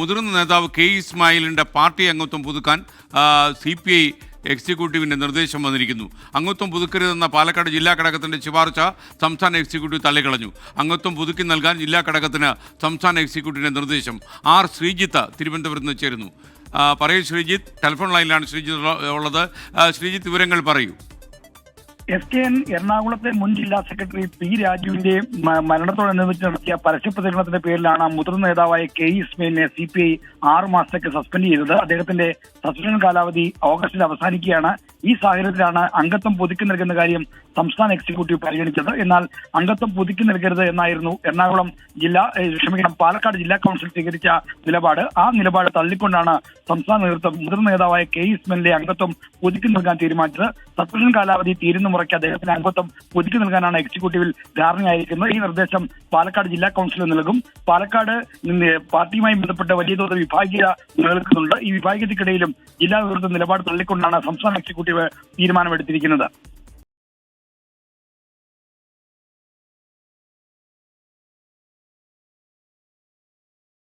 മുതിർന്ന നേതാവ് K ഇസ്മായിലിൻ്റെ party അംഗത്വം പുതുക്കാൻ CPI എക്സിക്യൂട്ടീവിൻ്റെ നിർദ്ദേശം വന്നിരിക്കുന്നു. അംഗത്വം പുതുക്കരുതെന്ന പാലക്കാട് ജില്ലാ ഘടകത്തിൻ്റെ ശുപാർശ സംസ്ഥാന എക്സിക്യൂട്ടീവ് തള്ളിക്കളഞ്ഞു. അംഗത്വം പുതുക്കി നൽകാൻ ജില്ലാ ഘടകത്തിന് സംസ്ഥാന എക്സിക്യൂട്ടീവിൻ്റെ നിർദ്ദേശം. ശ്രീജിത്ത് തിരുവനന്തപുരത്ത് നിന്ന് ചേരുന്നു. പറയൂ ശ്രീജിത്ത്, ടെലിഫോൺ ലൈനിലാണ് ശ്രീജിത്ത് ഉള്ളത്. ശ്രീജിത്ത്, വിവരങ്ങൾ പറയൂ. SKN എറണാകുളത്തെ മുൻ ജില്ലാ സെക്രട്ടറി P. രാജുവിന്റെ മരണത്തോടനുബന്ധിച്ച് നടത്തിയ പരസ്യ പ്രതികരണത്തിന്റെ പേരിലാണ് മുതിർന്ന നേതാവായ കെ ഇസ്മായിലിനെ CPI 6 മാസത്തേക്ക് സസ്പെൻഡ് ചെയ്തത്. അദ്ദേഹത്തിന്റെ സസ്പെൻഷൻ കാലാവധി ഓഗസ്റ്റിൽ അവസാനിക്കുകയാണ്. ഈ സാഹചര്യത്തിലാണ് അംഗത്വം പുതുക്കി നൽകുന്ന കാര്യം സംസ്ഥാന എക്സിക്യൂട്ടീവ് പരിഗണിച്ചത്. എന്നാൽ അംഗത്വം പുതുക്കി നൽകരുത് എന്നായിരുന്നു പാലക്കാട് ജില്ലാ കൗൺസിൽ സ്വീകരിച്ച നിലപാട്. ആ നിലപാട് തള്ളിക്കൊണ്ടാണ് സംസ്ഥാന നേതൃത്വം മുതിർന്ന നേതാവായ കെ ഇസ്മായിലിന്റെ അംഗത്വം പുതുക്കി നൽകാൻ തീരുമാനിച്ചത്. സസ്പെൻഷൻ കാലാവധി തീരുന്ന മുറയ്ക്ക് അദ്ദേഹത്തിന് അംഗത്വം പുതുക്കി നൽകാനാണ് എക്സിക്യൂട്ടീവിൽ ധാരണയായിരിക്കുന്നത്. ഈ നിർദ്ദേശം പാലക്കാട് ജില്ലാ കൗൺസിൽ നൽകും. പാലക്കാട് പാർട്ടിയുമായി ബന്ധപ്പെട്ട വലിയ തോതിൽ വിഭാഗീയത നിലനിൽക്കുന്നുണ്ട്. ഈ വിഭാഗീയതയ്ക്കിടയിലും ജില്ലാ നേതൃത്വം നിലപാട് തള്ളിക്കൊണ്ടാണ് സംസ്ഥാന എക്സിക്യൂട്ടീവ് തീരുമാനമെടുത്തിരിക്കുന്നത്.